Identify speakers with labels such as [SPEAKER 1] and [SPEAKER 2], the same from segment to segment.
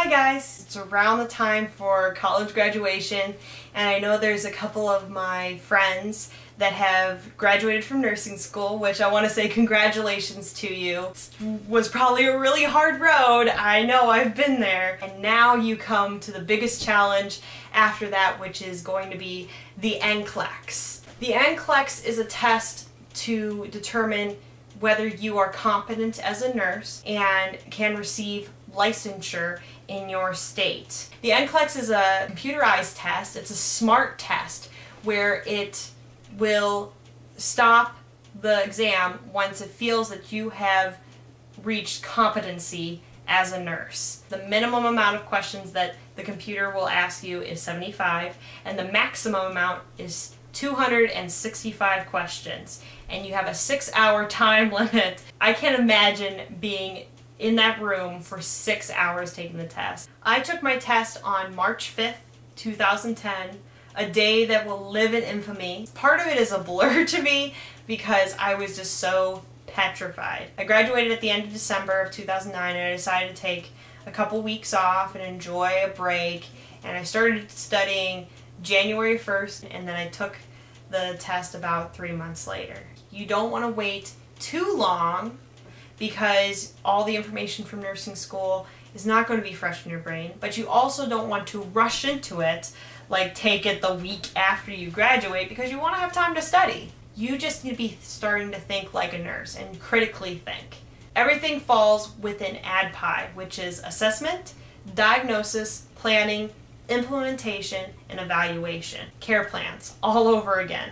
[SPEAKER 1] Hi guys! It's around the time for college graduation, and I know there's a couple of my friends that have graduated from nursing school, which I want to say congratulations to you. It was probably a really hard road, I know, I've been there. And now you come to the biggest challenge after that, which is going to be the NCLEX. The NCLEX is a test to determine whether you are competent as a nurse and can receive licensure in your state. The NCLEX is a computerized test. It's a smart test where it will stop the exam once it feels that you have reached competency as a nurse. The minimum amount of questions that the computer will ask you is 75, and the maximum amount is 265 questions, and you have a 6-hour time limit. I can't imagine being in that room for 6 hours taking the test. I took my test on March 5th, 2010, a day that will live in infamy. Part of it is a blur to me because I was just so petrified. I graduated at the end of December of 2009, and I decided to take a couple weeks off and enjoy a break, and I started studying January 1st, and then I took the test about 3 months later. You don't want to wait too long because all the information from nursing school is not going to be fresh in your brain, but you also don't want to rush into it, like take it the week after you graduate, because you want to have time to study. You just need to be starting to think like a nurse and critically think. Everything falls within ADPI, which is assessment, diagnosis, planning, implementation, and evaluation. Care plans, all over again.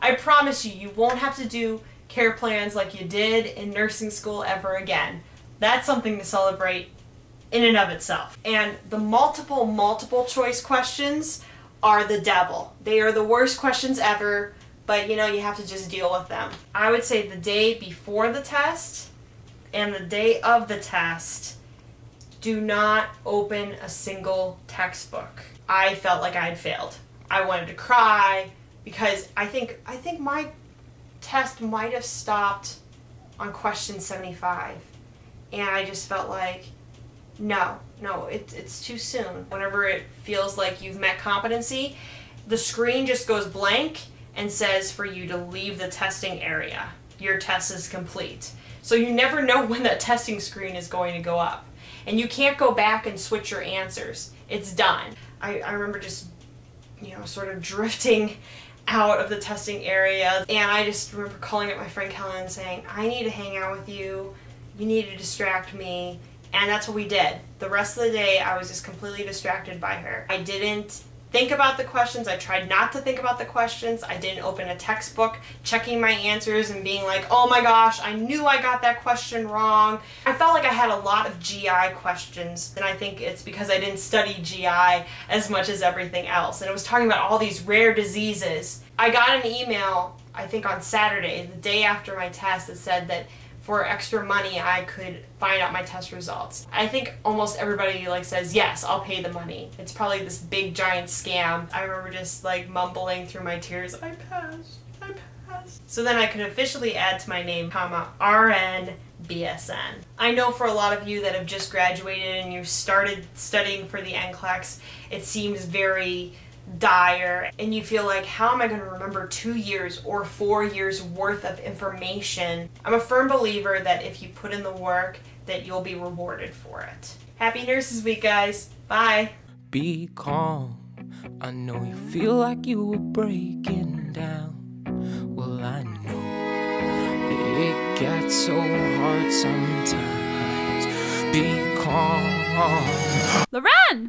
[SPEAKER 1] I promise you, you won't have to do care plans like you did in nursing school ever again. That's something to celebrate in and of itself. And the multiple choice questions are the devil. They are the worst questions ever, but you know, you have to just deal with them. I would say the day before the test and the day of the test, do not open a single textbook. I felt like I had failed. I wanted to cry because I think my test might have stopped on question 75, and I just felt like no, it's too soon. Whenever it feels like you've met competency, the screen just goes blank and says for you to leave the testing area. Your test is complete. So you never know when that testing screen is going to go up. And you can't go back and switch your answers. It's done. I remember just, you know, sort of drifting out of the testing area, and I just remember calling up my friend Kellen and saying, I need to hang out with you, you need to distract me, and that's what we did. The rest of the day I was just completely distracted by her. I didn't think about the questions. I tried not to think about the questions. I didn't open a textbook checking my answers and being like, oh my gosh, I knew I got that question wrong. I felt like I had a lot of GI questions, and I think it's because I didn't study GI as much as everything else. And it was talking about all these rare diseases. I got an email, I think on Saturday, the day after my test, that said that for extra money I could find out my test results. I think almost everybody says, yes, I'll pay the money. It's probably this big giant scam. I remember just mumbling through my tears, I passed. So then I could officially add to my name, RN BSN. I know for a lot of you that have just graduated and you started studying for the NCLEX, it seems very dire, and you feel like, how am I going to remember 2 years or 4 years worth of information? I'm a firm believer that if you put in the work, that you'll be rewarded for it. Happy Nurses Week, guys. Bye.
[SPEAKER 2] Be calm. I know you feel like you were breaking down. Well, I know it gets so hard sometimes. Be calm.
[SPEAKER 3] Lauren!